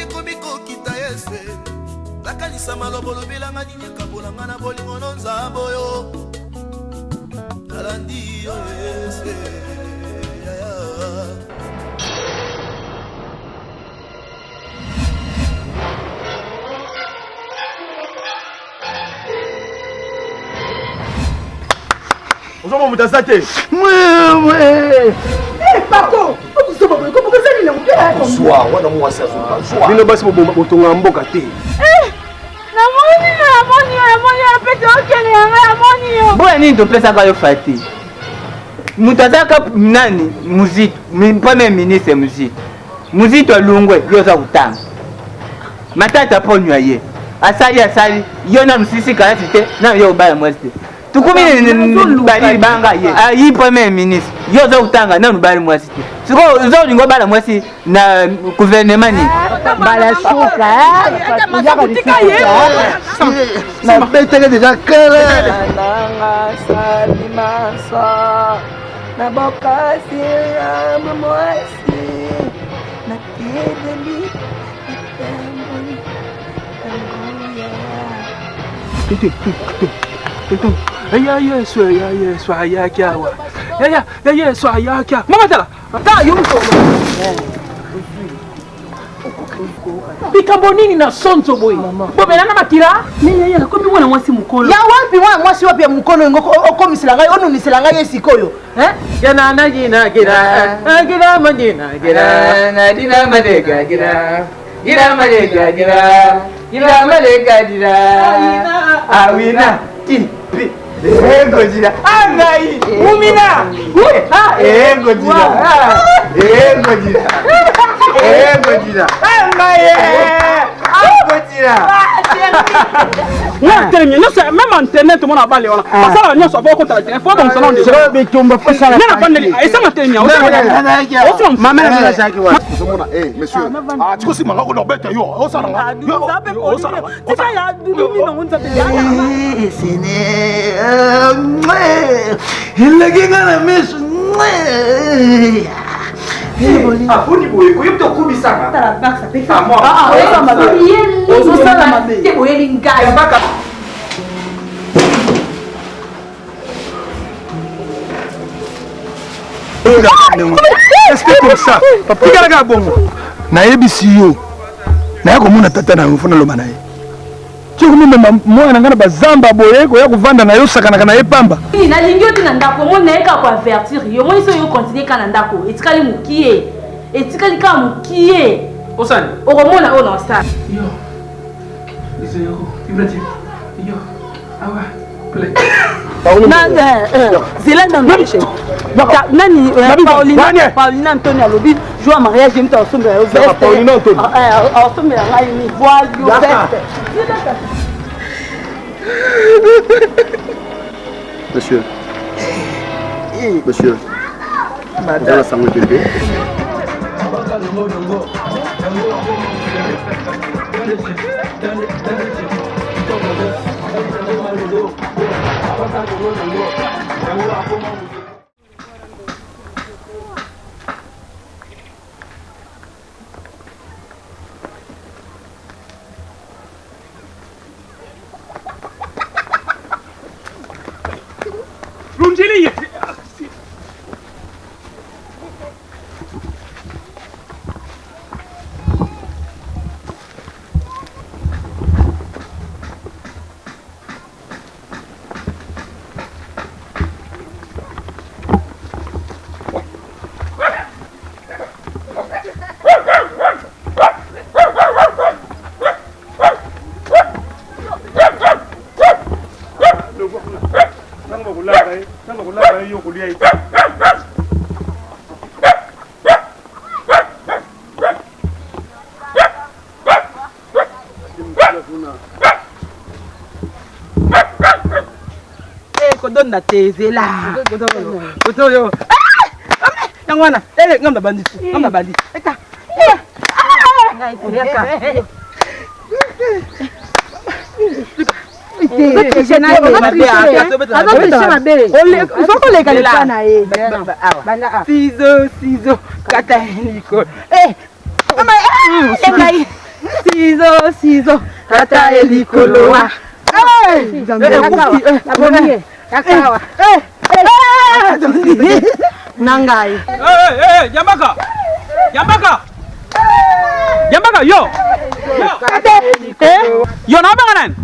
soki komiko kita yese lakanisa malobo lobelanga nini kabolanga na bolingo no nzambo yo talandi yo yese Ozoma mutasate. Ouais. Eh pardon. Soir, wana mwasi azoka. Soir. Bino basi botonga mboka te. Namoni apete okene yanga namoni yo. Boya nini topesaka yo fati? Mutu azaka nani muzito, premier ministre muzito. Muzito alungwe yoza kutanga. Matata ponywa ye. Asali yo na musisi kalasi te na yo bala mwasi te. Tukumi bali banga ye. Ayi premier ministre yoza kutanga na nubali mwasi te. Siko zo lingo bala mwasi na gouvernement ni. Bala shuka Na betele déjà kere. Nanga salimasa na bokasi ya mwasi na kideli Ya Yesu ayakiawa. Ya Yesu ayakia. Mama tala. Ta yumko. Bikambo nini na sonzo boy? Bobela na makira? Ni ya komi mwana mwasi mukolo. ya wapi mwana mwasi wapi ya mukolo ngo okomisela ono misela ngai sikoyo. Ya na gira. Gira madina gira. na dina madega gira. Gira madega gira. Gira madega gira. Awina ti. Ego jira. Angai. Mumina. Ego jira. Ego jira. Ego jira. Angai. Ego jira. Na termine, no sa même internet mon abale ona. Pasala nyo so boko tala telefone bon salon de. Je vais tomber pasala. Nena pandeli, esa na termine. Maman na saki wa. Ozomona monsieur. Tiko si manga ko nobeta yo. Osala. Yo. Osala. Tika ya dudumi na ngonza be. Sine. Ilaginga na miss. Afuni boye ko yipto kubisanga. Tala baksa pe. Ozo sala mabe. Te boye lingai. Baka. Est-ce que comme ça? Papa kala bongo. Na yebisi yo. Na yako mona tata na mfuna lo manaye. Tiko mimi mwana ngana bazamba boye ko ya kuvanda na yo sakana na epamba. Ni na lingio tina ndako mona eka ko avertir yo mo iso yo continuer kana ndako. Etikali mukie. Etikali ka mukie. Osani. Okomona ona sa. Yo. Iso yo. Ibrahim. Yo. Awa. Play. Zela ndangishe. Nani Pauline Antonio alobi joue à mariage j'aime ta sombre au veste. Pauline Antonio. Sombre ngai ni voile au veste. Monsieur. Monsieur. Madame Samuel bébé. Lunjili. Kodona tezela. Kotoyo. Yangwana, ngamba banditi. Ngamba banditi. Eta. Ngai kuriaka. Ciseaux, kata Nico. Sizo tata elikoloa nangai Jambaka yo nabanganan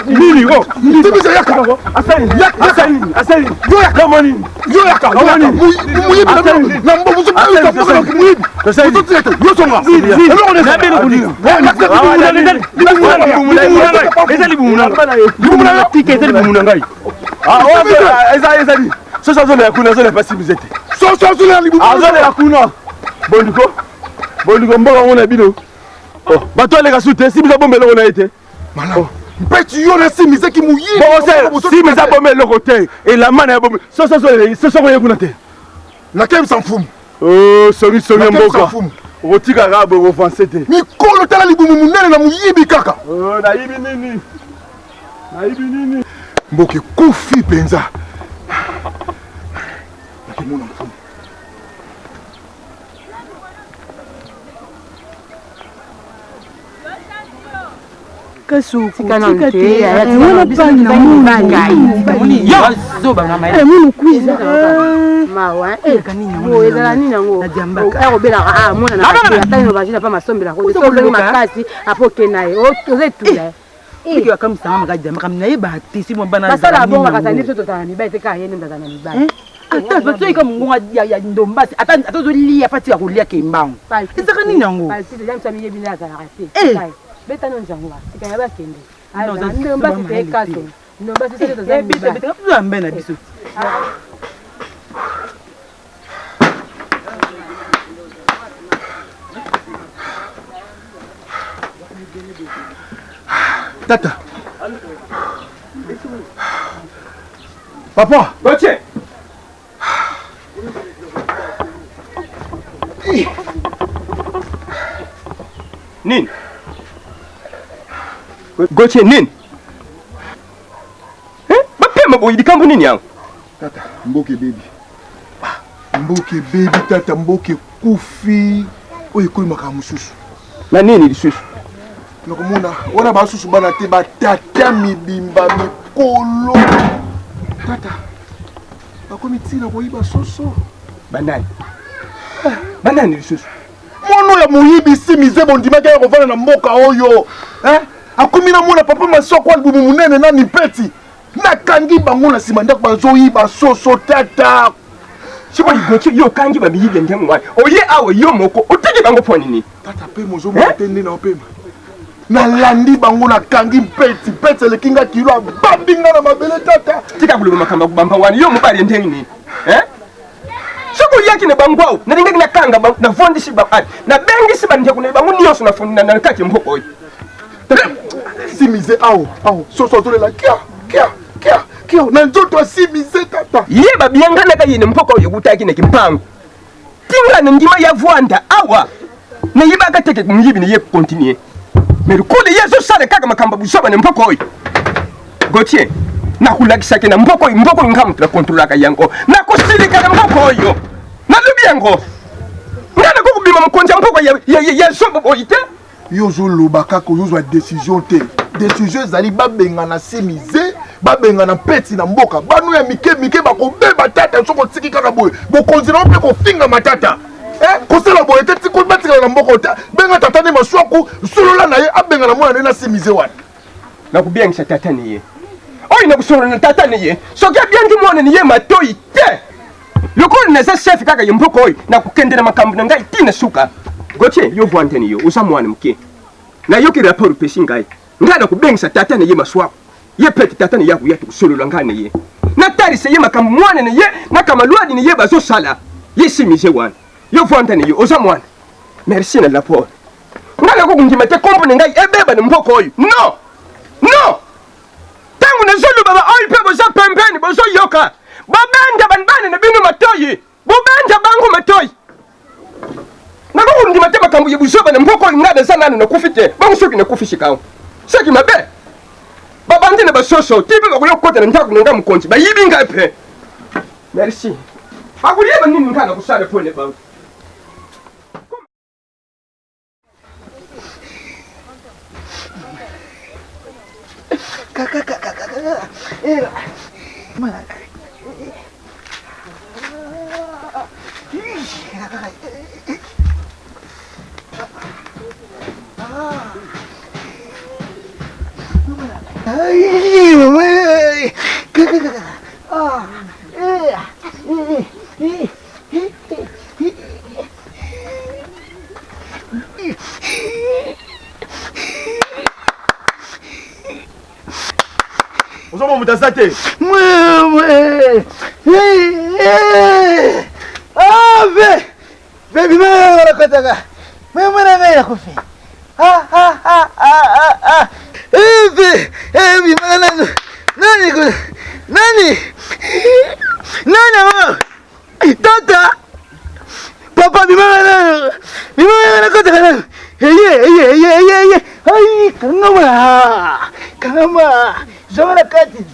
Nini go? Tibisa yaka. Asali. Yo yaka mani. Muyi na mbo musu muyi. Yo songa. Petit yo na simise ki muyi. Bon, simise bombe le côté et la main bombe. Ce sont les La kem s'en fout. Oh, sorry mboka. Rotika rabo offensé te. Ni kolo tala libumu munene na muyibi kaka. Oh, naibi nini? Mboke kufi penza. Nakimona mfumu. Beta non jango sikanya bakende ala ndio mbasi te kaso ndio mbasi sasa tazama Zambena biso. Tata. Papa, Gauthier. Nin. Gauthier nin. Bapema boy di kampo nini yangu? Tata, mboke baby. Tata, mboke kufi. Oye koi makamususu. Na nini lisusu? Nakomona wana basusu bana te batata mibimba mikolo. Tata. Bakomi tina koyiba soso. Banani lisusu? Mono ya muyibi si mize bondimaka ya kovana na mboka oyo. Akomi na mona papa masoko albumu munene na nipeti. Nakangi bango na sima ndako bazoyiba soso tata. Chiba Gauthier yo kangi ba biyibe ndengwa. Oye awo yo moko otiki bango poni ni. Tata pe mozo mo tende na opema. Na landi bango na kangi peti le kinga kilo babinga na mabele tata. Tika bulu makamba kubamba wani yo mubali ndengini. Soko yaki ne bangwao na ninga na kanga na fondi shiba na bengi shiba nje kuna bangu nyoso na fondi na kati mboko oyi. Si mise awo soso zole la kia na nzoto si mise tata. Yeba bianga na kayine mboko oyi gutaki ne kimpango. Tinga na ngima ya vuanda awa. Na yiba kateke kumyibi ne ye continue. Mais kule yeso sale kaka makamba busaba ne mboko oyi. Gauthier na kulakisa kena mboko ngamu tra kontrolaka yango na kusilika na mboko oyo na lubiango ngana ko kubima mkonja mboko ya sobo oite yo zo loba kaka yo zo décision ezali babenga na semize babenga na peti na mboka banu ya mike bakobeba tata soko tiki kaka boye bokonzi na mpe kofinga matata kosala boye te tiko batika na mboka ota benga tata ne maswaku solola na ye abenga na mwana na semize wana na kubiangisa tata ni ye oyi na kusoro na tata ni ye soki abiangi mwana ni ye matoi te lokoli na za chef kaka ye mboko oyi na kukendela makambo na ngai tina suka Gauthier yo vuante ni yo usa mwana mke na yo ki rapport pesi ngai ngana kubengisa tata ni ye maswako ye peti tata ni yaku yatu kusolola ngane ye na tari se ye makambo mwana ni ye na kama luadi ni ye bazo sala ye simize wana yo vuante ni yo usa mwana merci na rapport ngale kukundima te kompone ngai ebeba ne mpoko oyo no no tangu nazulu baba oyo pe boza pembeni bozo yoka babenda banbane na bino matoyi bobenda bangu matoyi nakukundima te makambo yebuzoba ne mpoko oyo ngada za nani nakufite bangu soki nakufishikawo soki mabe babandi na basoso tipe bakuya kukota na ntaku nanga mukonzi bayibi ngai pe merci bakulieba nini nkana kusale pole bangu Osoma mutasate. Ave! Baby, mwana kotaka. Mwana mwana kufi. Ave! Ave, mwana. Nani kuna? Nani? Nani? Tata. Papa, mwana. Mwana kotaka. Ye. Ai, kangama. Zongana kati.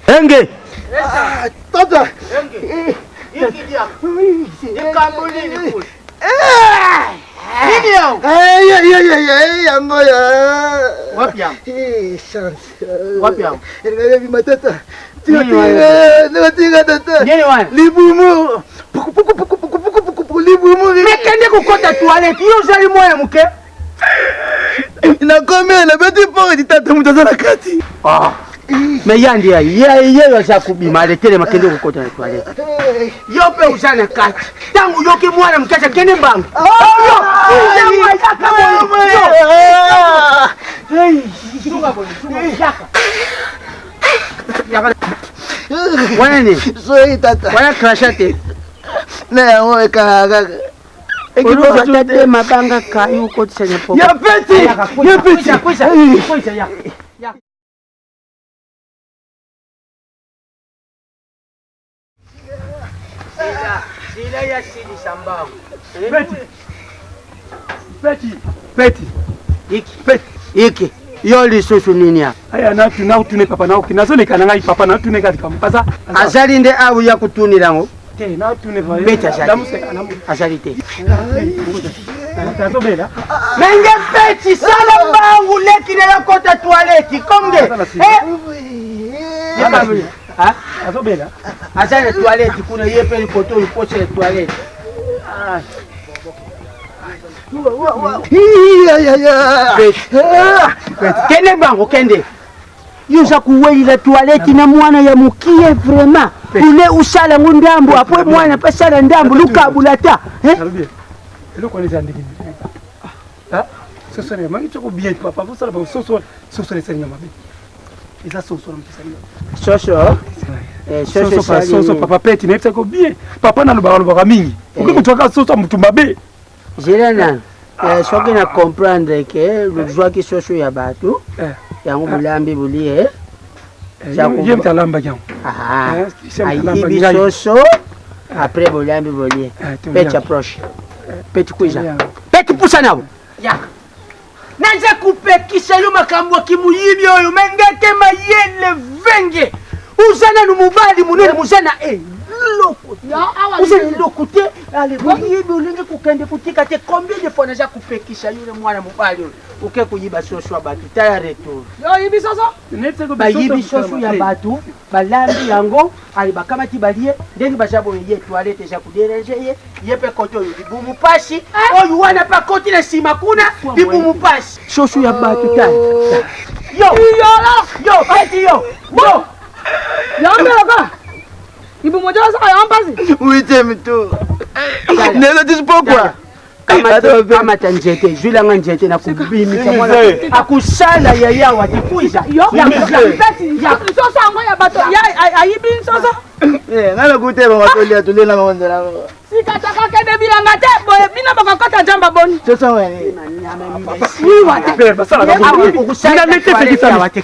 Enge. Tata. Enge. Ikidia. Ikambuli ni kule. Ikidia. Yangoya. Wapi yangu? Wapi yangu? Ngai matata. Tinga tata. Nini wana? Libumu. Puku libumu. Mekende kukota toilette. Yo zali moya muke. Nakomea na beti pori ditata mutazana kati. Mais yandi ya za kubima aletele makende kukota na toilette. Yope usana kati. Tangu yoke mwana mkesha kende bangu. Wana ni? Soi tata. Wana krashate. Na wewe kaka. Olo tate mabanga kayu kotisa nyapo. Ya peti. Kwisha ya. Sila ya sidi sambao. Peti. Iki. Yoli susu nini ya? Aya na tune papa na ukinazo kana ngai papa na tune katika mpaza. Azali nde awu ya kutunira ngo. Te na tune va. Beta azali. Azali te. Tazobela. Menge peti sala bangu leki na kota toilette komge. Azobela. Azali toilette kuna yepe koto ipoche toilette. Kende bango kende. Yuza kuweila toilette na mwana ya mukie vraiment. Ule usala ngundambu apwe mwana pasala ndambu lukabulata. Elo kwa les andiki. Soso ne mangi choko bien papa vous sala soso les senya mabe. Eza soso mpesanya. Soso papa peti na epsako bien. Papa na loba mingi. Uko kutoka soso mtu mabe. Jelena. Soki na comprendre que le joie qui soso ya batu. Yango mulambi bulie. Yem talamba jango. Ayibi soso après bulambi bulie. Peti approche. Peti kuiza. Peti pusa nabo. Ya. Nanze kupekisha yo makambo kimuyibi oyo mengeke mayele venge. Uzana numubali munene muzana loko. Uzana loko te. Ale muyibi ulinge kukende kutika te combien de fois naja kupekisha yule mwana mubali oyo. Uke kuyiba soso abatu tayari tu. Yo yibi soso? Ba yibi soso ya batu balambi yango ali bakamati balie ndenge bajabo ye toilette ja kudereje ye yepe koto libumu pasi oyo wana pa koti na sima kuna libumu pasi soso ya batu tani yo peti yo Yambelaka. Ibu moja sa yambasi. Uite mtu. Neza disipokwa. kamata njete julanga njete na kubimisa mwana akusala yaya watikuisha soso yango ya bato ayibi soso ngana kuteba watolia tulela maondela sikataka kende bilanga te boye bina bakakota jamba boni soso wewe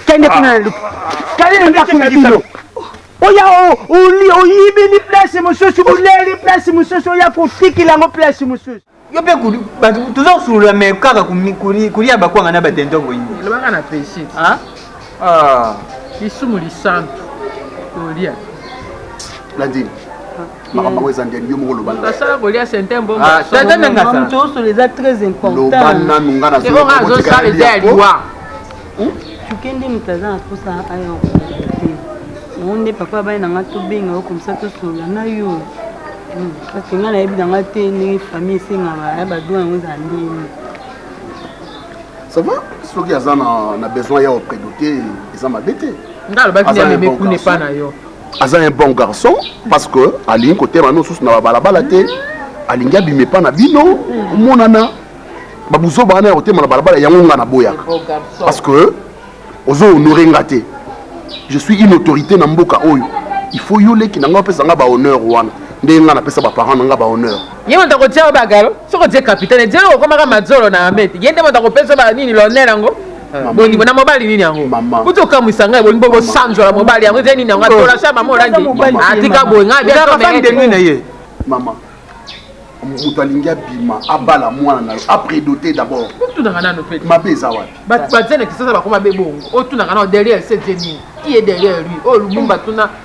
kende kuna kali ndakuna bilo oya oyibi ni place mususu buleri place mususu ya kutikila ngo place mususu yo pe kuli bantu tuzosulula me kaka kuli abakwanga na batendongo yini lebanga na peshit lisumu lisantu tolia Landine makambo eza ndeni yo moko lobana basala kolia sente mbongo tata nanga sa tous les très important lobana nunga na zo ngazo sala de liwa tukende mutaza na posa ayo monde papa bana nanga to benga comme ça to sola na yo parce que ngana yebi nanga te ni famille singa ba ba doa ngoza ndini ça va soki aza na besoin ya prédoter eza mabete ngalo ba kini me kune pa na yo aza un bon garçon parce que alingi kotema no susu na balabala te alingi abime pa na bino monana babuzo bana ya kotema na balabala yango nga na boya parce que ozo honorer nga te je suis une autorité na mboka oyo il faut yo leki nanga pesa nga ba honneur wana ndenge nga na pesa ba parents nanga ba honneur yemo ndako tia bagalo soko tie capitaine je ko komaka mazolo na ameti yende mo ndako pesa ba nini l'honneur yango boni bona mobali nini yango kuto kamwisa ngai boni bobo sanjo la mobali yango je nini yango atola sa mama orangi atika boy ngai bia to me na ye mama mutu alingi abima abala mwana na yo aprédoter d'abord otunaka nano pete mabe eza wapi batiene kisasa bakoma bebongo otunaka nano derrière c'est Jenny qui est derrière lui oh lumumba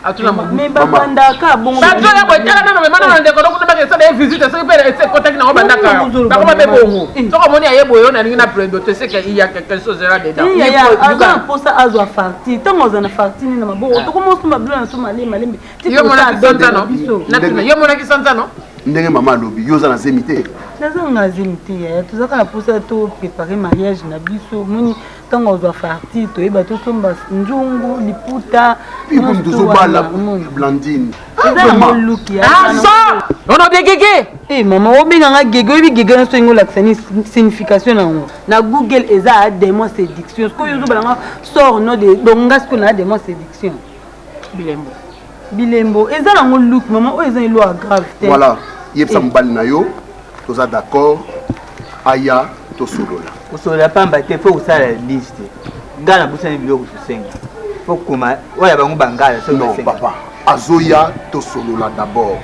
atuna mobu mais babandaka bongo batona botala nano memana na ndeko dokuna bakesa de visite c'est pas c'est contact na bandaka bakoma bebongo soko moni ayebo yo na ningi na prédoter c'est qu'il y a quelque chose là dedans il y a aza posa azwa farti tango za na farti ni na maboko to komo suma blo na suma malembe yo mona kisanta no na yo mona kisanta no ndenge mama alobi yo oza na zemi te nazanga zemi te tozaka na posa to préparer mariage na biso moni ntango ozwa farti toyeba tosomba nzungu liputa pipo tozobala blandine eza na moluki ono de gege mama obenganga gege oyebi gege nyonso yengo olakisa ni signification nango na google eza a démon séduction sikoyo ozobalanga sort no de donga sikoyo na démon séduction bilembo eza nango look mama oyo eza elo ya grave te voilà yebisa mobali na yo toza d'accord aya tosolola osolola pamba te fo kosala liste ngai na busani biloko tosenga fo koma oyo bango bangala non papa azoya tosolola d'abord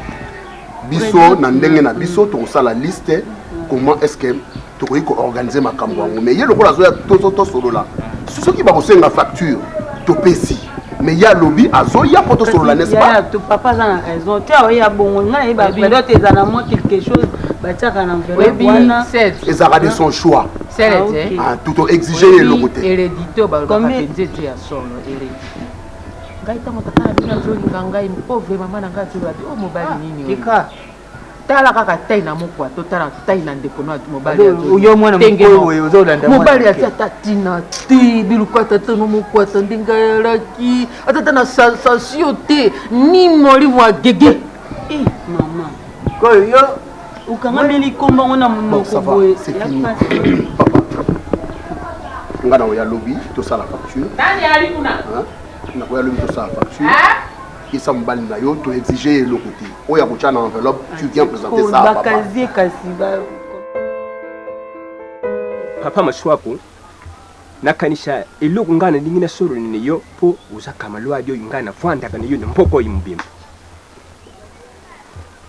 biso na ndenge na biso tokosala liste comment est-ce que tokoki koorganize makambo yango mais ye lokola azoya tosolola soki bakosenga facture topesi mais ya lobi azoya po tosolola n'est-ce pas papa aza na raison te aoya bongo ngai nayeba peut-être eza na moi quelque chose batiaka na enveloppe wana ezalaka de son choix tout exiger eloko te hérédité balobaka nzete ya solo ngai ntango tata na bino azolinga ngai pauvre mama na ngai azolobi o mobali nini tala kaka tai na mokwa totala tai na ndeko na mobali ati ata tina te bilukata te no mokwata ndenge ayalaki atata na sensation te ni molimo agege mama koyo yo ukangameli komba ngo na monoko boye nga na oya lobi tosala facture nani ali kuna na oya lobi tosala facture isa mobali na yo to exiger eloko te oyo akotia na enveloppe tu viens présenter ça à papa papa maswako nakanisha eloko nga na ndingi na solo nene yo po uzakama lwadi oyo nga na vwandaka neyo nempoko oyo mobimba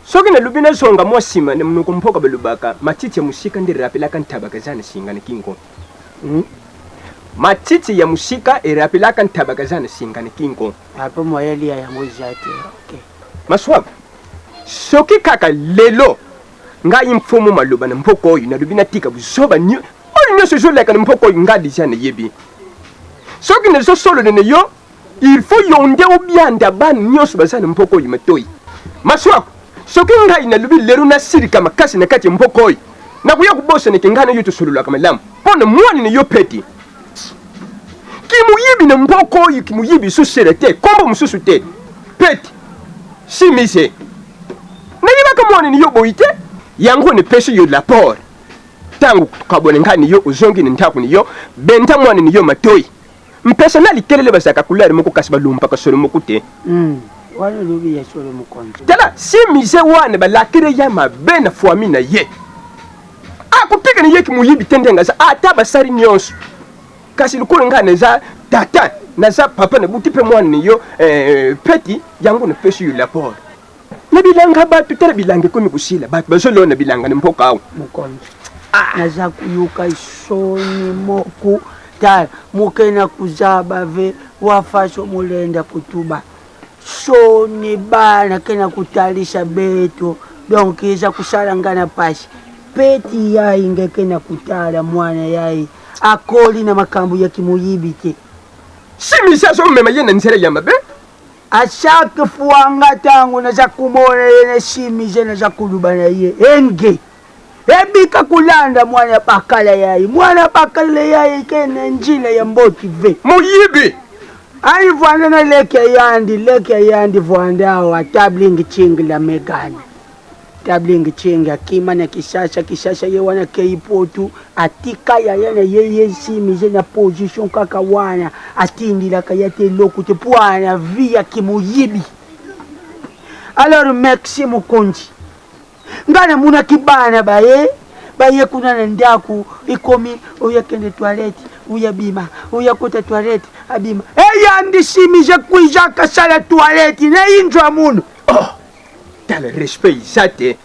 soki nalobi nazonga mwa nsima na monoko mpoka balobaka matiti ya mosika nde erapelaka ntabaka za na singana kingo matiti ya musika erapelaka ntabaka za na singana kingo apo moyelia yango jate okay maswako soki kaka lelo ngai mfumu maloba na mpoko oyo nalobi natika buzoba ni oyo nyonso ezoleka na mpoko oyo nga deja nayebi soki nazosolo nene yo il faut yonde obianda bana nyonso baza na mpoko oyo matoi maswako soki ngai nalobi lelo nasirika makasi na kati ya mpoko oyo nakuya kubosaneke ngai na yo tosololaka malamu mpo na mwani na yo peti kimuyibi na mpoko oyo kimuyibi susele te kombo mosusu te peti simise nayebaka mwani ni yo boyi te yango nepesi yo laport tangu kabone ngani yo uzongi ni ntaku ni yo benta mwana ni yo matoi mpesa nali kelele basaka kulare moko kasi balumpa kasolo mokute wale lobi ya solo mukonzo tala si mise wane balakire ya mabena fuami na ye akupika ni ye kimuyibi tendenga za ata basari nyonso kasi lukuru ngane za tata na za papa ne butipe mwana ni yo peti yangu ne pesu yu lapor na bilanga batu tala bilange komi kusila batu basolo na bilanga ni mpoka au mukonzo naza kuyuka isoni moku tala mukena kuzaba ve wafasho mulenda kutuba soni bana kena kutalisha beto donc iza kusalangana pasi peti yai ngekena kutala mwana yai akoli na makambo ya kimuyibite simisa so mema yena nsere ya mabe ashake fuanga tangu na za kumona yene shimize na za kulubana ye enge ebika kulanda mwana bakala yai kene njila ya mboti ve muyibi ani vwanda na leke yandi vwanda awa tabling chingi la megani tabling chingi akima na kishasha ye wana keipotu atika ya yana ye simize na position kaka wana atindi la kayate loku te puana via kimuyibi alors Maxime Konji ngana muna kibana baye kuna na ndaku ikomi uya kende toilette uya bima uya kota toilette abima eya ndishimije kuija kasala toilette na injwa muno tala respect sate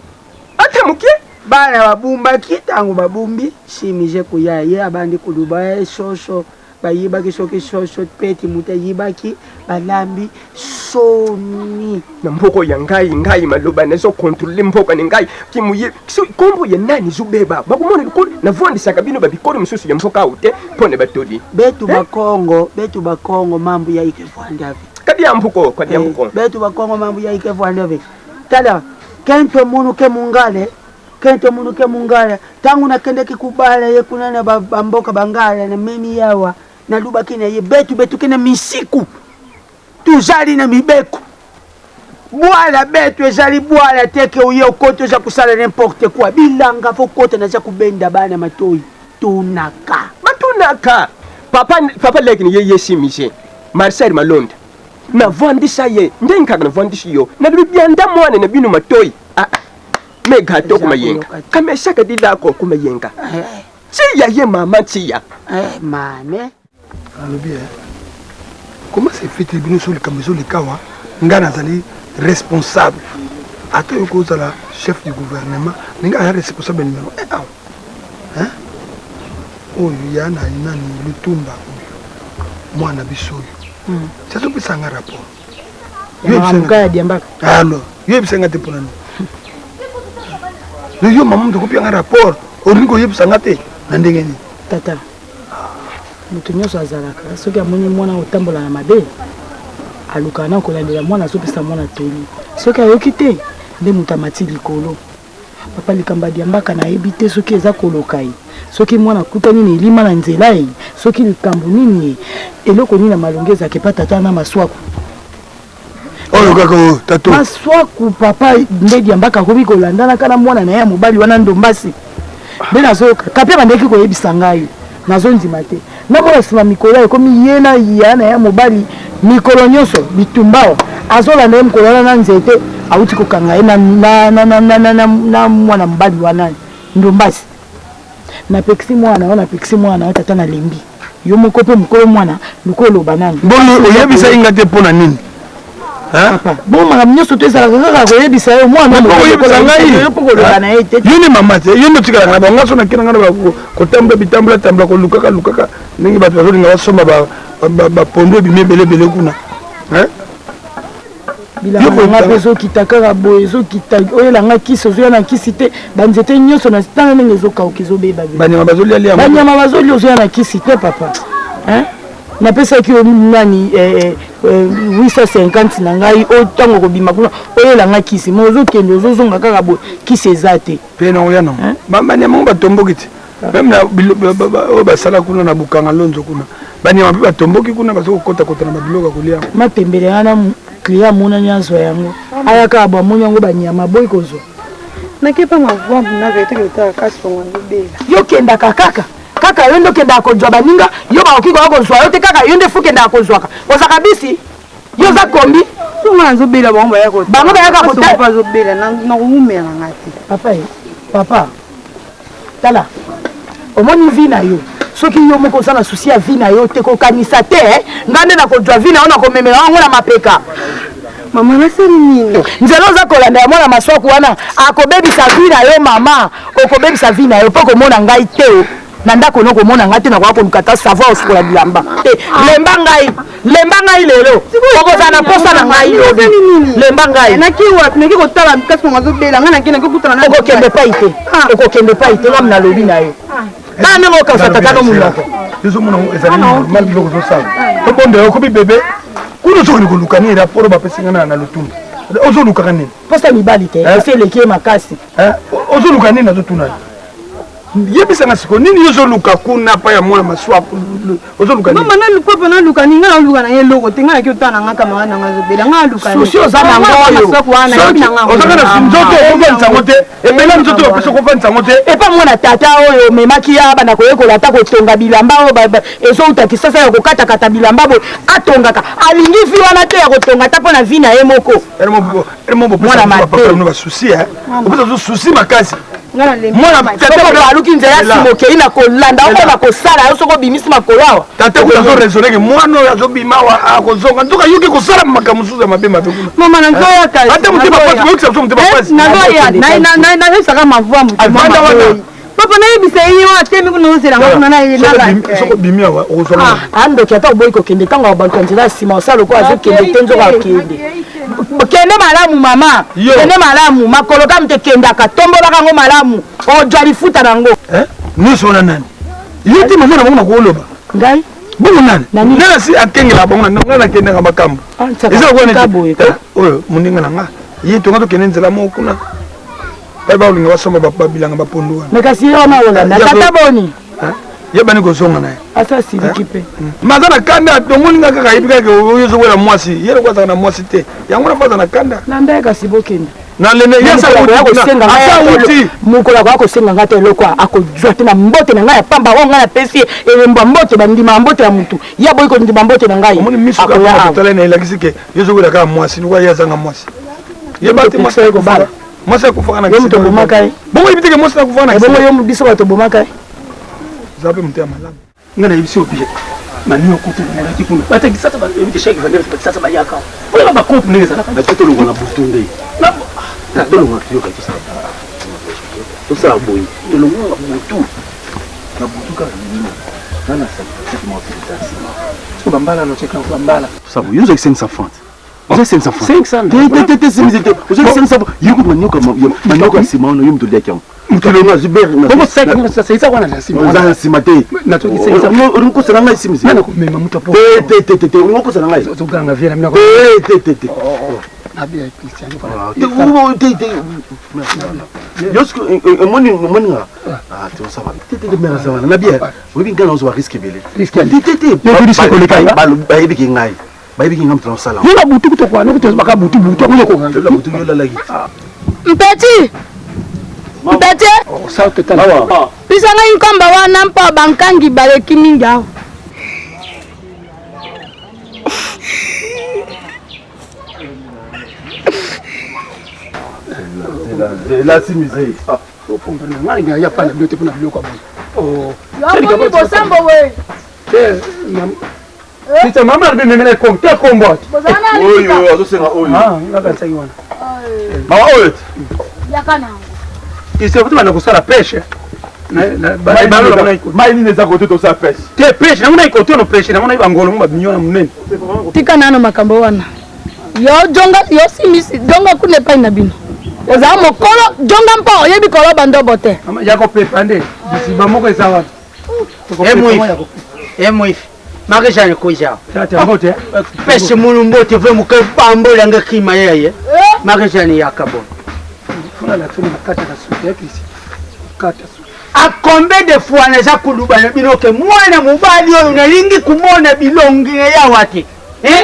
ate muke bana babumba kitangu babumbi shimije kuyaye abandi kuluba shosho bayiba kisoke shosho peti mutayibaki balambi soni na mpoko ya ngai maloba na zo contrôler mpoko ni ngai kimuye so kombo ya nani zubeba bakumona bikoli na vondi sakabino babikoli mususu ya mpoka ute pone batodi betu bakongo mambo ya ikevwanda kadi ya mpoko betu bakongo mambo ya ikevwanda tala kento munu ke mungale tangu nakende kikubala ye kunana bamboka bangala na mimi yawa na luba kina ye betu kina misiku tuzali na mibeko bwala betu ezali bwala teke uye ukoto za kusala n'importe quoi bilanga fokota na za kubenda bana matoi tunaka papa lekini ye simise Marcel Malonde na vondisa ye ndenka na vondisa yo na bibianda mwana na binu matoi me gato kuma yenga kama shaka dilako kuma yenga tiya ye mama tiya mame alobi comment c'est fait tribunal sur le camiso le kawa ngana zali responsable ato yoko zala chef du gouvernement ninga responsable numéro 1 hein oyo yana inani lutumba mwana bisoyo sato bisanga rapport Mukaya diambaka alors yo bisanga te ponani yo mamu to kopia rapport oringo yo bisanga te na ndenge ni tata mutu nyonso azalaka soki amoni mwana otambola na mabe aluka na kolandela mwana azopesa mwana toli soki ayoki te nde mutu amati likolo papa likamba diambaka nayebi te soki eza koloka ye soki mwana kutani na elima na nzela ye soki likambo nini ye eloko nini na malongi ezalaka epa tata na maswaku oyo kaka tato maswaku papa nde diambaka akomi kolandanaka na mwana na ye ya mobali wana ndombasi nde nazoyoka kapia bandeki koyebisa ngai nazondima te namona nsima mikolo ekomi ye na ya na ya mobali mikolo nyonso bitumbawa azolanda ye mokolo wana na nzete awuti kokanga ye na mwana mobali wana ndombasi napekisi mwana tata nalembi yo moko mpe mokolo mwana loko oloba nani bono oyebisa inga te mpo na nini bon makambo nyonso to ezalaka kaka koyebisa yo mwana oloba na ye te yo nde mama te yo nde otikalaka na bango so nakena nga na kotambola bitambola kolukaka ndenge bato bazolinga basomba bapondo ebimi ebelebele kuna bilanga mpe ezokita kaka boye ezokita oyelanga kisi ozoya na kisi te banzete nyonso na tanga ndenge ezokauka ezobeba banyama bazolia ozoya na kisi te papa napesaki nani 850 na ngai ntango kobima kuna oyelanga kisi ma ozokende ozozonga kaka boye kisi eza te mpe na oya nango banyama ngo batomboki te meme na oyo basala kuna na bukanga lonzo kuna banyama mpe batomboki kuna bazokokotakota na babiloko kolia matembele wana klia mona nyazwa yango ayaka abamoni yango banyama boyi kozwa nakepa mavua na vete kota kasi ngwanzo bela yo kenda kaka yo ndo kenda kozwa baninga yo ba okiko kozwa yo te kaka yo nde fu kenda kozwa oza kabisi yo za kombi ngwanzo bela bango ya kota bango ya kota pas bela na kumela ngati papa tala omoni vi na yo soki yo moko oza na susi ya vi na yo te kokanisa te nga nde na kozwa vi na yo na komemela yango na mapeka mama nasali nini nzela oza kolanda ya mwana maswaku wana akobebisa vi na yo mama okobebisa vi na yo mpo komona ngai te na ndako no komona ngai te na koka koluka ta savoir osukola bilamba te lemba ngai lelo okozala na posa na ngai lobe lemba ngai naki wapi naki kotala kasi ngazobela ngai naki kutana na okokende pa ite ngam na lobi na yo tala ndenge okausa tata no munoko ezomona ezali normal biloko ozosala tobonde okobi bebe kuna ozokende koluka nini raporo bapesingana na lotumba ozolukaka nini posa mibali te esi eleki ye makasi ozoluka nini azotuna yebisanga siko nini ozoluka kuna pa ya mwana maswaku ozoluka nini mama naluka naluka ninga naluka na ye loko te ngai kiotana nga kama na ngazobela nga luka susi oza na maswaku wana ozaka na nzoto okovanisa te epela nzoto bapesa okovanisa te epa mwana tata oyo memaki ya bana koyekola ata kotonga bilamba oyo ezouta kisasa ya kokatakata bilamba boye atongaka alingi vi wana te ya kotonga ata mpo na vi na ye moko basusi opesa zo susi makasi aluki nzela simokei na kolanda oko na kosala yo soko bimisi makolo awa tata oyo azoresoneke mwana oyo azobima awa akozonga nzoka yoki kosala makambo mosusu ya mabe mabe mama nazoyaka ata motema pasi oyokisa biso motema pasi nazoyaka mavua avanda wana papa nayebisa ye wa temi kuna ozelanga kuna soko bimi awa okozonga andoki ata oboyi kokende ntango ya bato nzela nsima osala lokola azokende te nzoka akende kende malamu mama kende malamu makolo kam te kendaka tombolaka yango malamu ojwa lifuta nango nyonso wana nani ye te mama na bango na kooloba ngai bongo nani nana si akengela bango ngai nakendaka makambo eza oyo moninga na nga ye tonga tokende nzela moko kuna pai baolinga basomba babilanga bapondo wana mekasi ye wana olanda tata boni yebani kozonga na ye asa siliki mpe maza na kanda tomoninga kaka yebi kaka oyo ozowela mwasi ye loko azaka na mwasi te yango na baza na kanda landa ye kasi bokende nalene yasauti mokolo akoya kosenga ngai te eloko akozwa te na mbote na ngai ya pamba oyo ngai napesi ye elembo ya mbote bandima ya mbote ya motu ya boyi kondima mbote na ngai omoni misukatala na elakisi ke ye ozowela kaka mwasi loko ye azanga mwasi yeba te mwasi akobala mwasi akufaka na yo tobomaka ye bongo yebi teke mwasi akufaka na bongo yo biso bato tobomaka ye za mpe moto ya malamu nga na yebisi obie mani okutanalaki kuna batakisasa bayebite shaki vandere batakisasa bayaka oyo bakope ndenge ezalaka tolonga na butu nde tolonga kiyoka tosala boyi tolonga butu na butu kaka nini nana bambala nocheka bambala sabu yunzo 500 francs Vous avez 500 francs. 500. Vous avez 500 francs. Manioka sima ono yum tulia kiam. Mutulonga ziberi na. Bobo sasa isa wana sima. Za sima te. Na toki sasa. Urunko sana ngai sima. Nana kumema mutapo. Te. Urunko sana ngai. Zoganga vira mina ko. Te. Nabia Christian. Te. Yosko moni nga. Ah, tu ça va. Te mera ça va. Nabia. Webi ngana ozo risque bele. Risque. Te. Ba risque ko lekanga. Ba yebi kingai. Baby kinga mtu sala. Yona butu kutokwa nokuto baka butu ngoko. La butu yola lagi. Mpeti. Mpeti. Oh, ça total. Awa. Pisanga inkomba wana mpa bankangi baleki minga. La simisei. Ah, o pomba na ngani ya pana biote pona biloko ba. Oh. Yo ni bosambo we. Sita mama nene konta kombo. Oyo azosenga oyo. Ah, ngaka wana. Mama oyo. Yakana. Isi futu bana kusala peshe. Mai nini za kote to sa peshe. Te peshe, namuna ikoto no peshe, namuna ibangolo mba binyona munene. Tika nano makambo wana. Yo jonga yo simisi jonga kune pa na bino. Oza mokolo jonga mpo yebi kolo bando bote. Mama yako pepa nde. Bisiba moko esawa. Emwi. Marisha ni kuja. Tata mbote. Pesi mulumbote vwe muke pambola nga kima yeye. Marisha ni yakabo. Funa la tuni makata na suti yake isi. Kata suti. A combien de fois naza kuluba na binoke mwana mubali oyo nalingi kumona bilongi ya wati.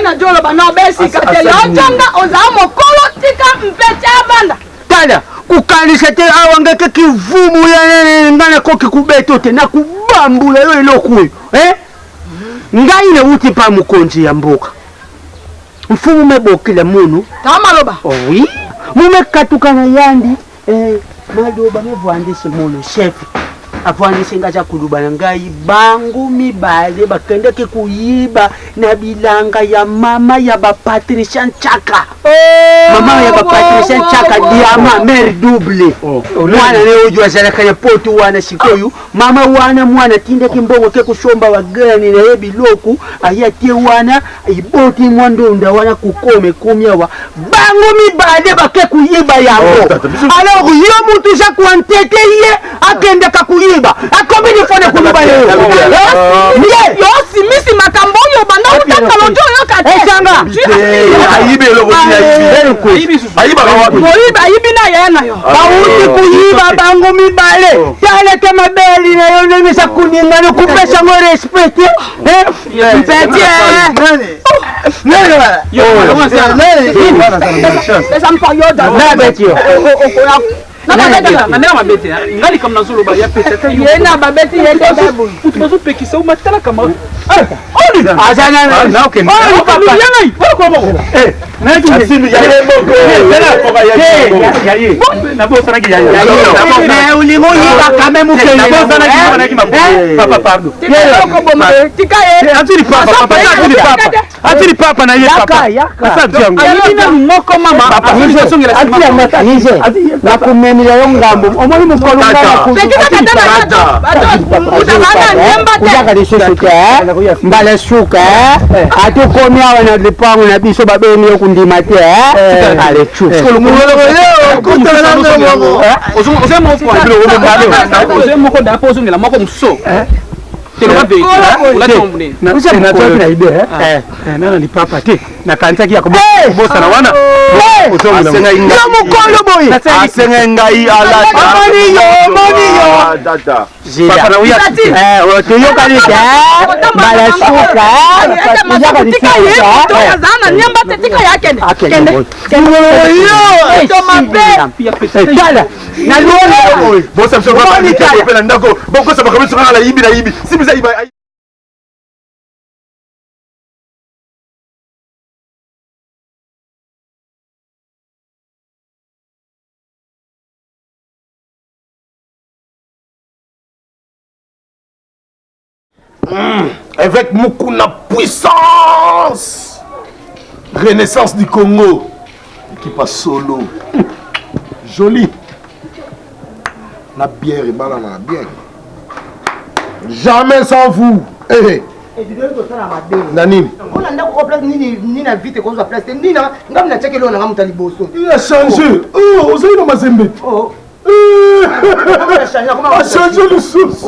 Na jolo bana besi katele ojonga oza mokolo tika mpete abanda. Tada, kukanisa te awa ngeke kivumu ya ngana koki kubeto te na kubambula yo eloko oyo ngai ne wuti pa mukonzi ya mboka mfumu mebokile munu tamaloba oui mumekatuka na yandi maloba mevwandisi munu chef avwandisi ngaza kuluba na ngai bangu mibale bakendeke kuyiba na bilanga ya mama ya bapatricia Nchaka mama ya bapatricia Nchaka diama mère double mwana ne ojo azalaka ya potu wana sikoyu mama wana mwana tindeke mbongo ke kushomba wagani na yebiloku ayatie wana iboti mwandonda wana kukome kumyawa bangu mibale bake kuyiba yango alors yo mutu za kuantete ye akendeka kuyiba akomi ni fone kuluba yo yo simisi makambo yo banda utaka lojo yo kate esanga ayibe eloko ayiba ayibi na yana yo bauti kuyiba bango mibale taleke mabeli na yo nemisa kuninga no kupesa ngo respect mpeti pesa mpa yo da na betio nandela mabete ngali kama nazoloba ya pesa te yena babeti yende babu bazopekisa umatala kama atiri papa na ye papa nakumemila yo ngambo omoni mukolo mbala suka atukomi awa na lipango na biso babeni yo kundima te ale chu nana ni papa te na kansaki ya kubosa na wana mukolo boye asenga ngai alata papa na uya toyokalike mbala suka avec Mukuna puissance, renaissance du Congo, qui passe solo, joli, la bière est balade la bière, jamais sans vous, Nani. Il a changé. Oh, vous avez ma zembe. Oh. A changé le source.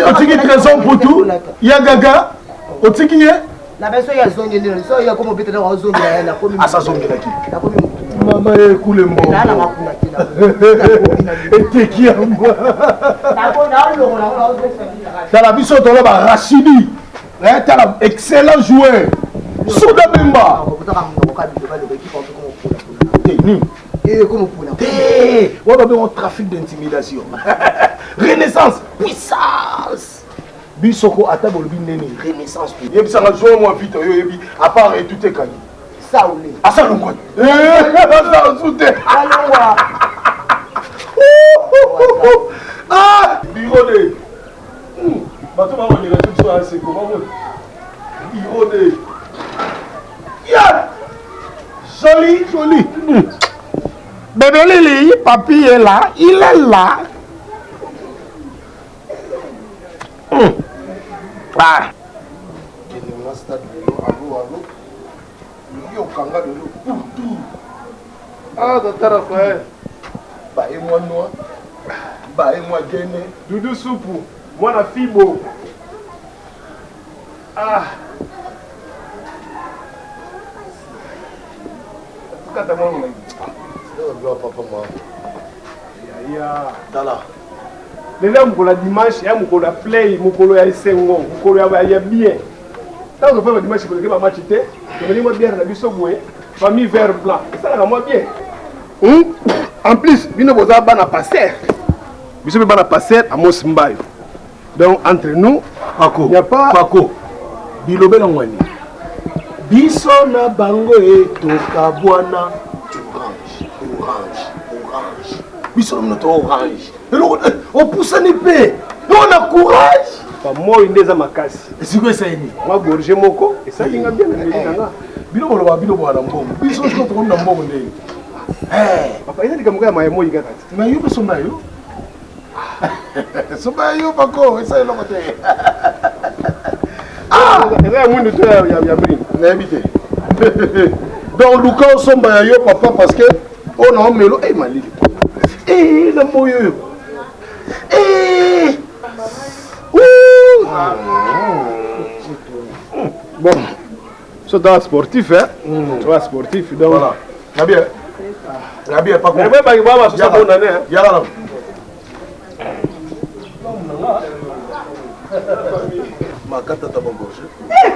Otiki trésor pour tout. Yagaga. Otiki ye. La version ya zongi lino. So ya komo bete na zongi ya na komi. Asa zongi la ki. Mama ekule mbo. Na makuna kila. Eteki amba. Tala biso tolo ba Rachidi. Tala excellent joueur. Souda Bemba. On va faire un trafic d'intimidation. Renaissance, puissance. Bisoko atabo le bineni. Renaissance. Yebi ça va jouer moi vite. Yebi à part et tout est calme. Ça ou les. Ah ça l'on quoi. Ça soute. Ah bureau de. Bato ba on est tout ça c'est comment bureau de. Yeah. Joli, joli. Bébé Lili, papy est là, il est là. Ah. Ah, docteur Raphaël. Bah, et moi, noir. Bah, et moi, gainé. Doudou Soupou. Moi, la fibo. Ah. lelo mokolo ya dimanche ya mokolo ya play mokolo ya esengo mokolo ya bien ntango tofaa badimanche koleke bamatch te tomeli mwa biere na biso boye famille vert blanc. Ça va moi bien. En plus, bino boza bana passer. Biso bana passer à Mosmbayo. Donc entre nous, il n'y a pas Paco. Bilobe ngwani. Biso na bango toka bwana orange. Biso na to orange. On pousse un épée. On a courage. Pas moi une des amakasi. C'est quoi ça ini? Moi gorgé moko et ça qui nga bien na Bilo bolo na mbongo. Biso ko to na mbongo ndenge. Papa il a dit que moi maye moi ngata. Na yo beso na yo. Soba yo Paco, ça est là côté. Il y a moins de toi ya brin. Na habité. Donc Lucas somba yo papa parce que on a melo et malili. Le moyo. Bon. So dans sportif hein. Tu vois sportif donc Voilà. Bien Paco. Mais ba ba so ça bon année. Yala. Makata tabangoshe.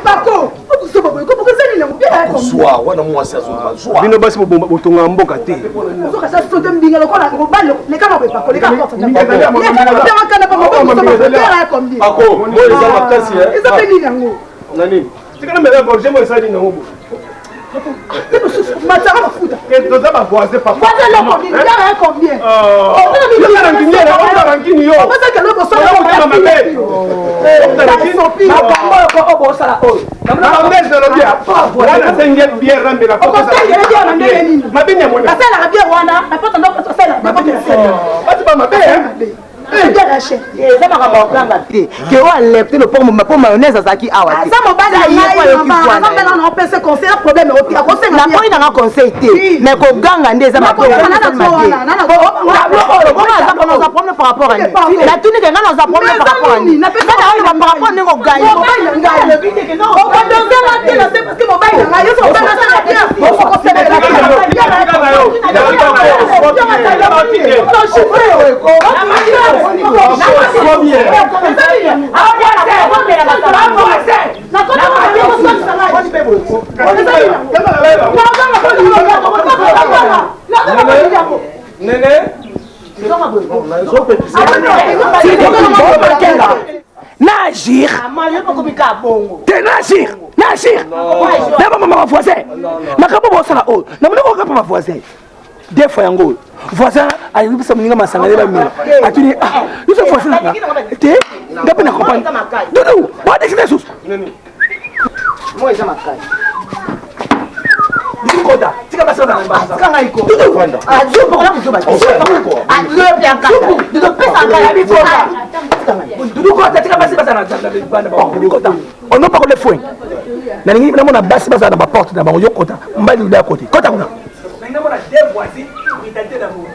Paco, pourquoi ça n'est pas Soir, wana mwasi azomba. Soir. Bino basi botonga mboka te. ça saute mbinga lokola ngobalo les gars ba Paco les gars porte na Paco, moi les amakasi hein. ils appellent yango Nani? Tu connais mais gorgé moi ça dit non. Matara mafuta. Et toi ça va boiser papa. Voilà le combien? Il y a combien? Oh. On a ngini yo. On va dire que le boss là on va mabe. Nagir. Nagir. Ma voisin. Ma voisin. Des fois, yango. Voisin, a eu ça minga masangale ba mira. Atuni, nous sommes voisins là. Té, ngapi na compagnie. Doudou, ba de que sous. Moi ça makai. Dikoda, tika basa na mbasa. Kanga iko. Doudou, ah, je pour la kuzoba. Ah, le bien kanga. Doudou pesa ngala bi foka. Doudou kota tika basa na bana ba. Dikoda. On n'a pas le foin. Na ningi na mona basi basa na ba porte na ba yokota. Mbali ula côté. Kota kuna. Na mona deux voisins. Identité d'amour.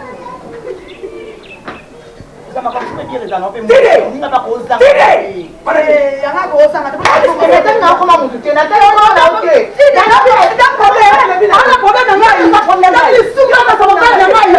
Ça m'a pas bien les gens. Tire. N'a pas cause ça. Tire. Para y a na cause ça. Mais t'as comment mon tu n'as pas là OK. Il a problème. Ana problème na ngai. Na ni suka na sababu na ngai.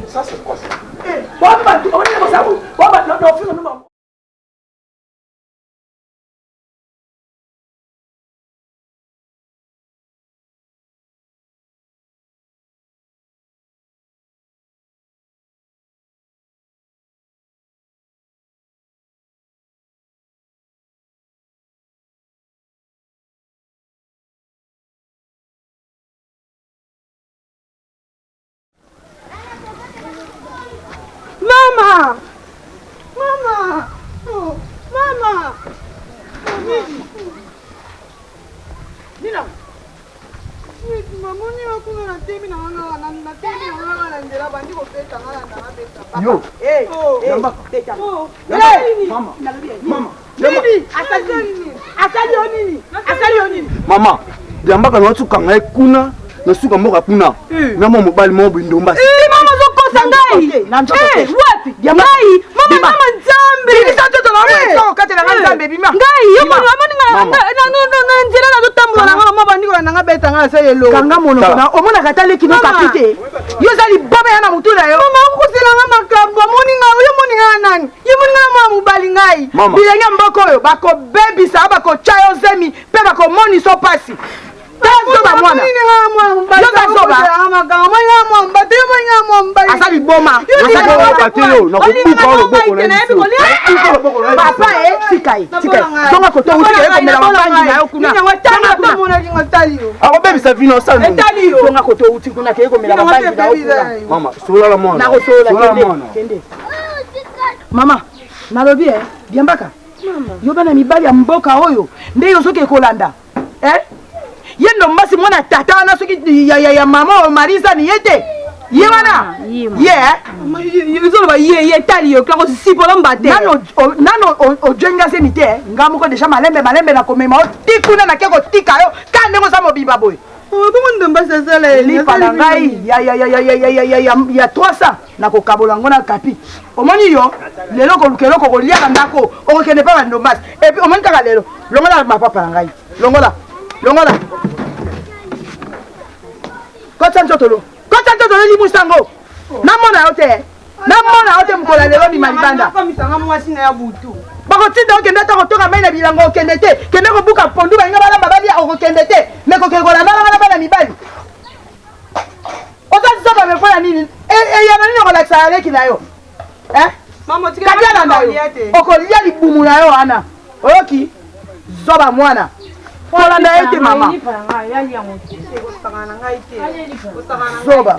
Ça c'est quoi ça? Mama! Mama! Oh, mama! Nina! Yo. Mama, Diambaka na watu kanga kuna na suka mboka kuna. Na mama mobali mo bindomba. Mama zokosa ngai. Wapi? Ngai, mama nzambe. Bibi sa toto na mwe kati na nzambe bima. Ngai, yo mama na nzela na dotambola na mama bandiko na nga beta nga sa yelo. Kanga mono na omona katale kino kapite. Yo zali baba yana mutula yo. Mama kusela nga makambo moninga yo moninga nani? Yo moninga mama mobali ngai. Bilenge mboko yo bako baby sa bako chayo zemi pe bako moni so pasi. Zoba mwana. Yoza zoba. Asali boma. Asali patio. Na kubuka olo boko na biso. Papa tikai. Donga koto uti ko mela mabangi na yo kuna. Abo baby sa vino sana. Donga koto uti kuna ko mela mabangi na yo kuna. Mama, sola la mwana. Na ko sola kende. Mama, nalobi Diambaka. Mama. Yo bana mibali ya mboka oyo. Nde yo soke kolanda. Yendo mbasi mwana tata na soki ya mama o marisa ni yete. Ye wana. Ye. Yuzolo ba ye tali yo klako sipola mbate. Nano o jenga se mite. Ngamo ko deja malembe na komema o tikuna na keko tika yo. Kande ngo sa mobiba boy. O bumundu mbasa sala li palangai ya 300 na ko kabola ngona kapi. Omoni yo lelo ko lukelo ko lia na ndako o kende pa ndo mbasi. Et puis omoni kaka lelo. Longola ma papa ngai. Longola. Kota ntotolo li musango. Namona yote mkola lelo ni malibanda. Kamisanga mwasi na ya butu. Bako tinda okende ta kotoka mai na bilango okende te. Kende ko buka pondu ba ngaba babali okende te. Meko kekola bana mibali. Ota zoba me pona nini? Ya nini ko laksa aleki na yo. Mama tika na yo. Okolia libumu na yo ana. Oki. Zoba mwana. Kolanda yote mama. Zoba.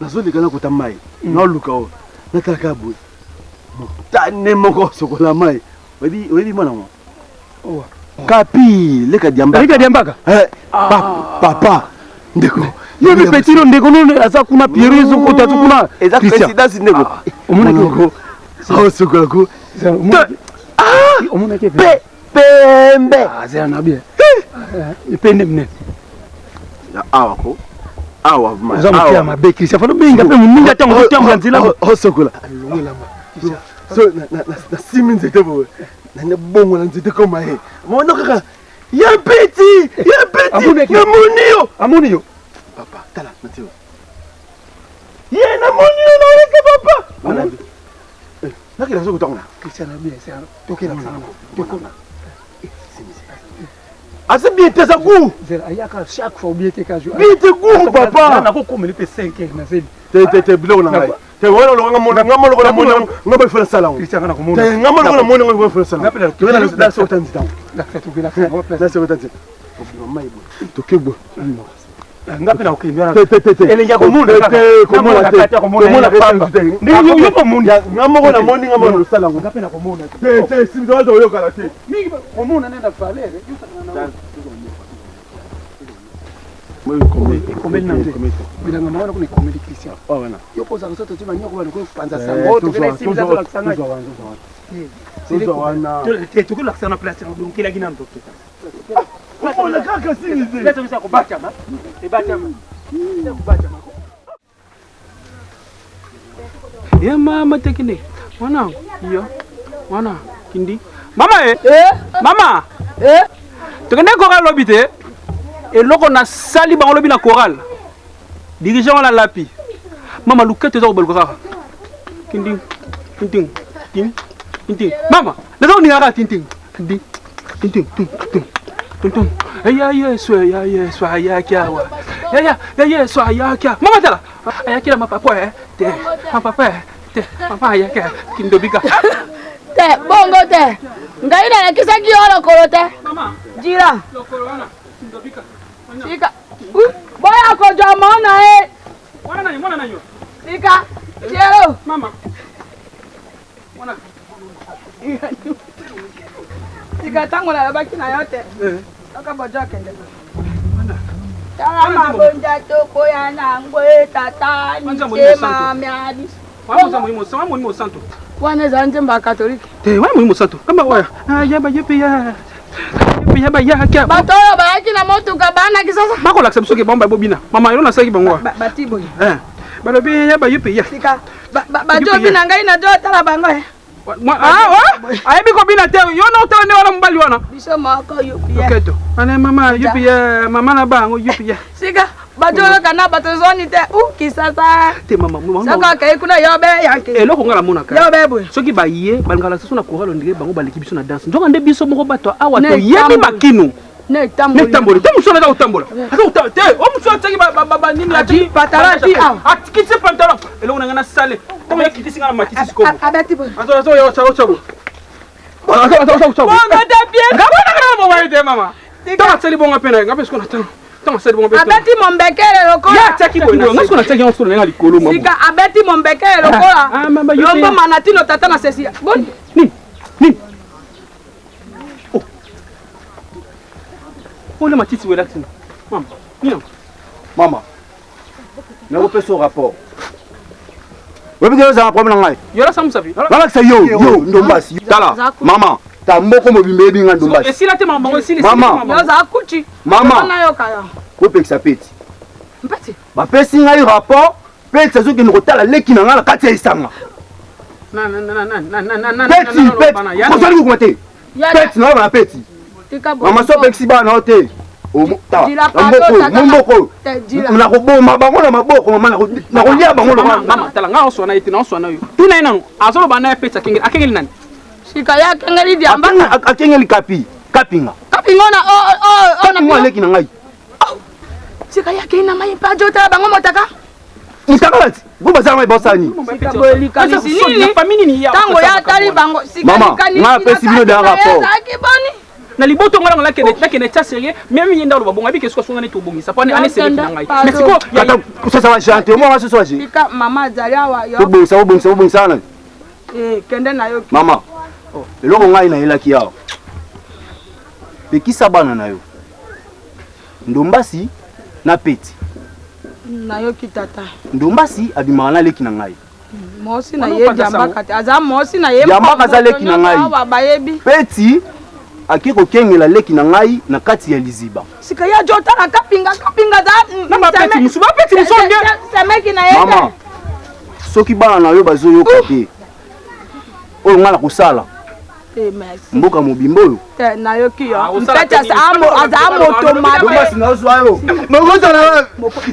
Nazolikana kuta mai na luka o nataka boy mutane moko sokola mai wedi mwana mo kapi leka Diambaka papa ndeko yebi petino ndeko no asa kuna pierizo kota kuna eza presidence ndeko omuna ko sawa sokola ko omuna ke pembe azana nabie ipende mne awa ko awa ma awa ma beki sa falo binga pe muninga tango tamba nzila ho sokola so na siminze tebo na bongo na nzite koma he mona kaka ya peti na monio papa tala natio ye na monio na weke papa na kila soko tonga Christian na bien c'est tokela tokona asa bien te sa goût ayaka chaque fois oublier que ka jouer bien te goût papa na ko comme le 5 na zeli te bilo na ngai te wala lo ngamo lo ngamo ngamo fela sala on Christian kana komona te ngamo lo ngamo fela sala ngapela to na da so tanzi ta la fête que la fête da so tanzi to kebo ngapela ukimbia te elenga komona komona te komona pamba ndio yo komona ngamo na moni ngamo lo sala on ngapela komona te si ndo yo kala te mingi komona nenda valere komeli na bilanga mawana kuna komeli Christian yo poza kusoto tima nyoko bana kupanza sango to kena isi bizato la kusanga tukula kusana place ndo kila kina ndo ona kaka singize leta msa kubacha ma ebacha ma kubacha ma ya mama tekine mwana iyo mwana kindi mama mama tukende ko ga lobite eloko na sali bango lobi na choral dirigeant la lapi mama lukete zo bolgoka tinting tinting ting tinting mama nazo ni ngaka tinting tinting tinting tung tung tung ya swa ya kya wa ya swa ya kya mama tala ya kila mapapa te papa ya kya kindobika te bongo te ngai na kisa kiolo kolote mama jira lokolona kindobika Sika. Boya ko jamona mwana nanyo. Sika. Chero. Mama. Mwana. Sika tango la baki na yote. Aka bojo kende. Mwana. Tama bonja toko ya na ngwe tata ni sema miadi. Mama muimo santo. Wana zanje mba katoliki. Wana muimo santo. Kama waya. Yaba yepe ya. Yaba ya kya. Batoro bayaki na moto kabana kisasa. Bako la ksebuso ke bomba bobina. Mama yona saki bangwa. Batibo. Balobi yaba yepe ya. Sika. Bajo bina ngai na jo tala bango. Ayebi ko bina te yo no to ne wala mbali wana. Biso mako yupi ya. Oketo. Ane mama yupi ya mama na bango yupi ya. Sika. Bajo kana batozoni te kisasa. Te mama. Saka kai kuna yobe yanke. Eloko ngala mona ka. Yobe boy. Soki ba ye bangala sona koralo ndike bango baleki biso na danse. Njonga nde biso moko bato awa to yebi makinu. Ne tamboli. Te musona da utambola. Te o musona tsaki ba nini ati patalati. Atikitse pantalon. Eloko ngana sale. Kama yakitisi ngana matisi sikobo. Abati boy. Ato yo chawo. Bongo te bien. Ngabona ngana mo waide mama. Tama tsali bonga pena ngape sikona tama. Tama tsali bonga pena. Abeti mombekele lokola. Ya tsaki boy. Ngasko na tsaki ngasko na likolo mama. Sika abeti mombekele lokola. Mama yo. Yombo manatino tata na Cecilia. Boni. Ni. Ole matiti wela tsina. Mama. Nino. Mama. Na ko peso rapport. Wewe ndio za problème ngai. Yola samusabi. Bala sa yo ndombasi. Tala. Mama. Ta mboko mo bimbebi nga ndombasi. Esila te mama esili. Mama. Yo za kuchi. Mama. Na yo kaya. Ko pekisa peti. Mpati. Ba pesi ngai rapport. Peti zo ke ngotala leki na ngala kati ya isanga. Na. Peti. Ko sali ko mate. Peti na ba peti. Mama so pekisi ba na hotel. Mboko. Na ko boma bango na maboko mama na ko lia bango mama tala nga osona ite na osona yo. Tuna ina azolo bana peti akengeli nani? Sika ya kengeli diamba. Akengeli kapinga. Kapinga na na leki na ngai. Sika ya kena mai pajo tala bango motaka. Mutakalati. Buba za mai bosani. Sika boli kanisi nini? Famini ni ya. Tango ya tali bango. Sika kanisi. Mama, pesi bino da rapport. Na liboto ngala ngala kene cha sérieux même yenda lo babonga bike siko songa ne to bongisa pone ane sele ngai mais siko kata kusasa wa chante mo wa soso waje sika mama zalia wa yo to bongisa na kende na yo mama eloko ngai na elaki yao pekisa bana na yo ndombasi na peti na yo kitata ndombasi abimana na leki na ngai mosi na ye jamba kati aza mosi na ye jamba kaza leki na ngai peti akiko kengela leki na ngai na kati ya liziba sika ya jota na kapinga za na mapeti musuba peti musonge semeki na ye mama soki bana na yo bazo yo kate oyo ngala kusala mboka mobimbo yo te na yo kiyo mpete aza moto mabe basi na ozo ayo mokoto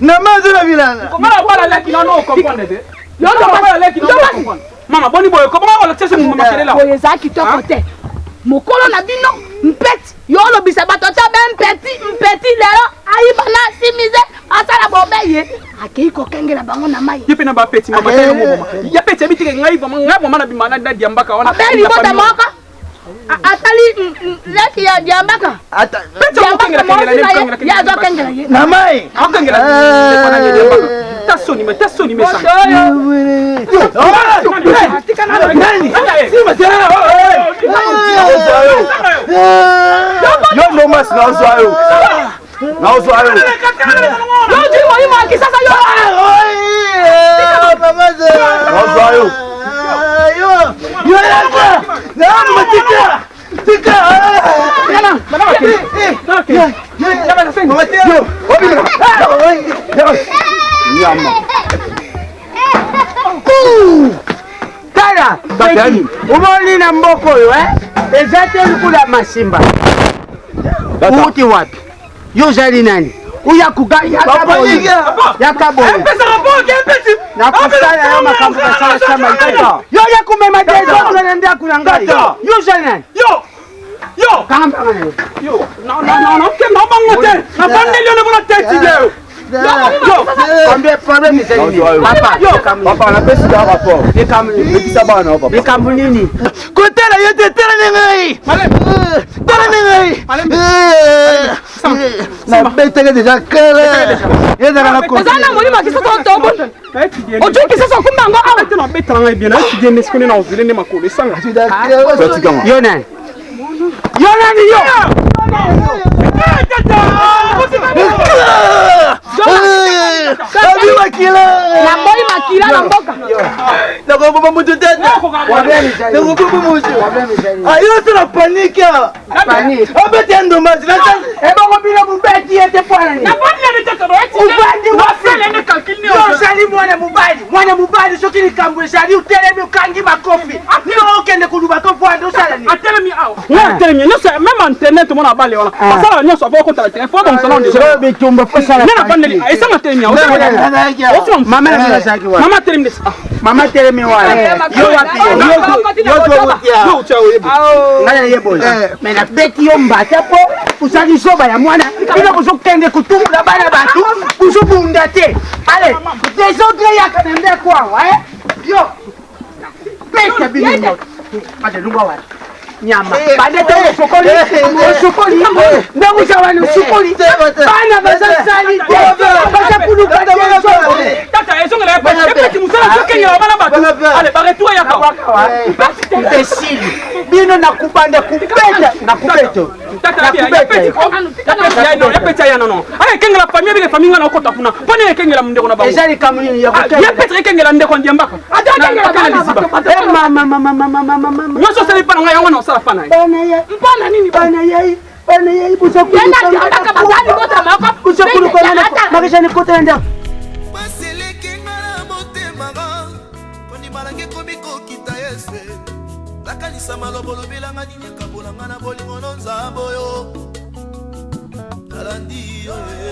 na mazo na bilanga komala wala leki na no comprendre de yo to wala leki na no comprendre mama boni boy ko ba wala tese mu makelela boye za kitoko te mokolo na bino mpeti yo lobisa bato ta ben mpeti lelo ayiba na simize asala bobe ye akei kokengela bango na mai ye pe na ba peti mama tayo mo ya peti bitike ngai vama na bimana na diambaka wana abeli bota moka atali leki ya diambaka peti mo kengela ya zo kengela ye na mai akengela kwa na diambaka tasoni me sana tika na nani sima tena yo no mas na usayo na usayo yo jiwa ima kisasa yo na usayo yo yaka na matika tika tala umoni na mboko yo eza te likula masimba uti wapi yo zali nani uya kugai yakaboyo na kusala yo makambo kasala sama yo ya kumema dezo tunanendea kuna ngai yo zali nani yo kamba yo no bango te na bandeli ona bona teti leo papa na pesi da rapport ekisa bana papa ekambu nini kotela yote tela nengai tela nengai na betele deja kele yeza na ko ezana molima kisasa tobo ojo kisasa kumbango awa tena betala ngai bien na étudier ne skone na ozile ne makolo sanga yo nani Abi makila na mboli makila na mboka na ko baba mutu tete na ko baba mutu ayo tena panika abete ndo mazina ebongo bila mubeti ete pwana ni na bani ne tete ro eti ubandi wafele ne kalkini yo sali mwana mubali soki likambo ezali utelemi ukangi makofi nio okende kuluba kofi wande osala ni atelemi awa nga atelemi nyonso même internet mona bale wana basala nyonso avo okotala te fo bon salon de bitumba posala nena bandeli esanga telemi awa mama telemi des mama telemi wana yo wapi yo chao yebo ngana yebo mena beti yo mbata po usali soba ya mwana ina kuzokende kutumula bana batu kuzubunda te ale desordre yakanende kwawa yo pesa bino ade lunga wa nyama badete sokoli ndangu chawani sokoli bana bazasali baza kuluka tata ezongela peti musala sokengela bana batu ale baretour ya kwa imbécile bino nakubanda kupeta nakubeto yapeti ya nono ale kengela famille bile famille ngana okota kuna pone kengela mndeko na bango ezali kamuni ya kutela yapeti kengela ndeko ndiambaka ata kengela mama nyoso sali pana ngaya wana osala pana mpana nini bana yai busokulu yenda bazali bota mako busokulu kona makisha ni kota nda baselekenga na motema poni malange komikokita yese lakanisa malobo lobelanga nini ekabolanga na bolingo no nzambo yo talandi yo